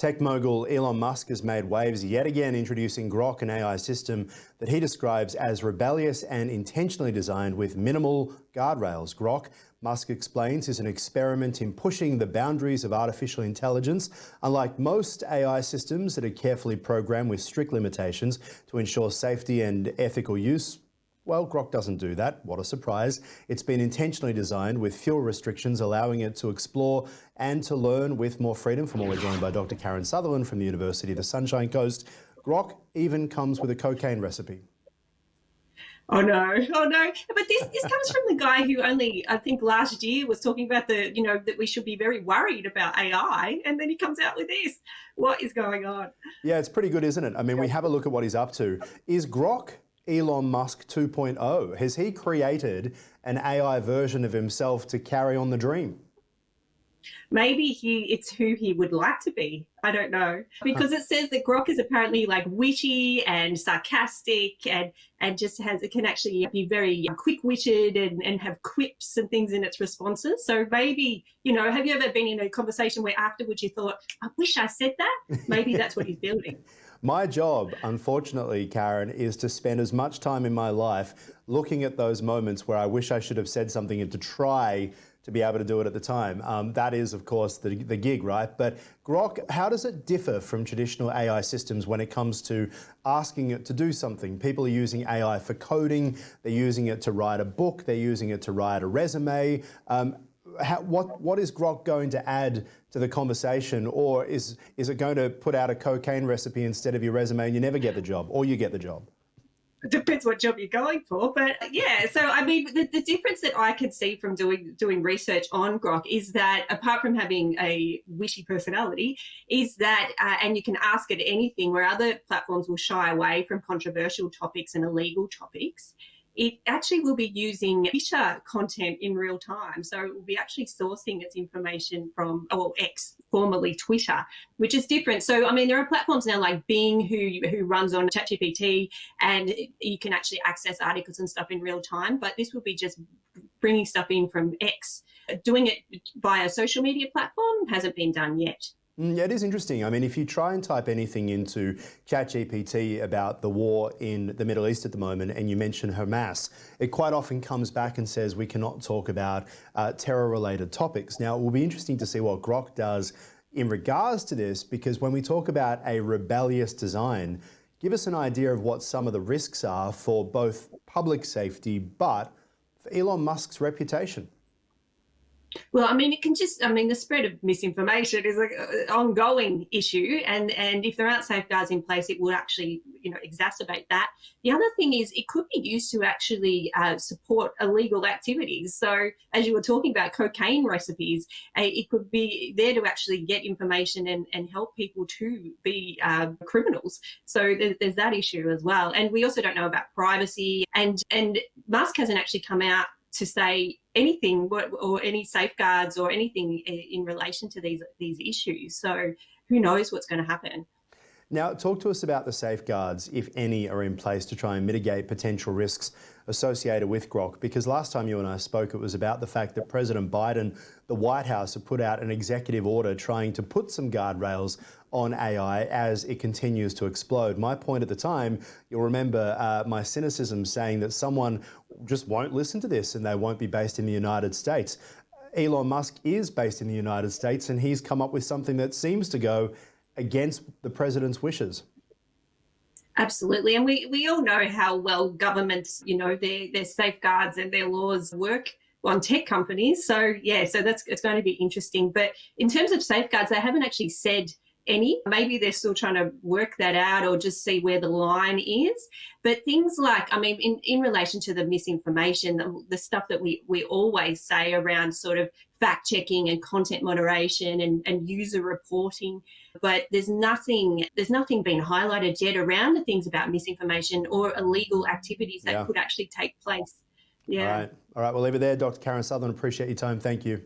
Tech mogul Elon Musk has made waves yet again, introducing Grok, an AI system that he describes as rebellious and intentionally designed with minimal guardrails. Grok, Musk explains, is an experiment in pushing the boundaries of artificial intelligence. Unlike most AI systems that are carefully programmed with strict limitations to ensure safety and ethical use, well, Grok doesn't do that. What a surprise. It's been intentionally designed with fewer restrictions, allowing it to explore and to learn with more freedom. For more, we're joined by Dr. Karen Sutherland from the University of the Sunshine Coast. Grok even comes with a cocaine recipe. Oh no. But this comes from the guy who only, I think last year was talking about that we should be very worried about AI. And then he comes out with this. What is going on? Yeah, it's pretty good, isn't it? I mean, we have a look at what he's up to. Is Grok Elon Musk 2.0? Has he created an AI version of himself to carry on the dream? Maybe it's who he would like to be. I don't know. Because it says that Grok is apparently like witty and sarcastic and just can actually be very quick-witted and have quips and things in its responses. So maybe, have you ever been in a conversation where afterwards you thought, I wish I said that? Maybe that's what he's building. My job, unfortunately, Karen, is to spend as much time in my life looking at those moments where I wish I should have said something and to try to be able to do it at the time. That is, of course, the gig, right? But Grok, how does it differ from traditional AI systems when it comes to asking it to do something? People are using AI for coding, they're using it to write a book, they're using it to write a resume. What is Grok going to add to the conversation, or is it going to put out a cocaine recipe instead of your resume and you never get the job, or you get the job? It depends what job you're going for, but yeah. So I mean, the difference that I could see from doing research on Grok is that apart from having a witty personality, is that and you can ask it anything where other platforms will shy away from controversial topics and illegal topics. It actually will be using Twitter content in real time. So it will be actually sourcing its information from, X, formerly Twitter, which is different. So, I mean, there are platforms now like Bing who runs on ChatGPT, and you can actually access articles and stuff in real time. But this will be just bringing stuff in from X. Doing it via a social media platform hasn't been done yet. Yeah, it is interesting. I mean, if you try and type anything into ChatGPT about the war in the Middle East at the moment and you mention Hamas, it quite often comes back and says we cannot talk about terror-related topics. Now, it will be interesting to see what Grok does in regards to this, because when we talk about a rebellious design, give us an idea of what some of the risks are for both public safety, but for Elon Musk's reputation. Well, I mean, the spread of misinformation is an ongoing issue. And if there aren't safeguards in place, it will actually, exacerbate that. The other thing is it could be used to actually support illegal activities. So as you were talking about cocaine recipes, it could be there to actually get information and help people to be criminals. So there's that issue as well. And we also don't know about privacy. And Musk hasn't actually come out to say anything or any safeguards or anything in relation to these issues. So who knows what's going to happen. Now, talk to us about the safeguards, if any, are in place to try and mitigate potential risks associated with Grok, because last time you and I spoke, it was about the fact that President Biden, the White House, have put out an executive order trying to put some guardrails on AI as it continues to explode. My point at the time, you'll remember my cynicism saying that someone just won't listen to this and they won't be based in the United States. Elon Musk is based in the United States and he's come up with something that seems to go against the president's wishes. Absolutely. And we all know how well governments, their safeguards and their laws work on tech companies. So, yeah, it's going to be interesting. But in terms of safeguards, they haven't actually said any. Maybe they're still trying to work that out or just see where the line is. But things like, I mean, in relation to the misinformation, the stuff that we always say around sort of fact checking and content moderation and user reporting, but there's nothing been highlighted yet around the things about misinformation or illegal activities that could actually take place. Yeah. All right. We'll leave it there. Dr. Karen Sutherland, appreciate your time. Thank you.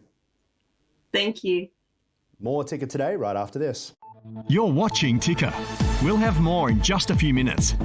Thank you. More Ticker Today right after this. You're watching Ticker. We'll have more in just a few minutes.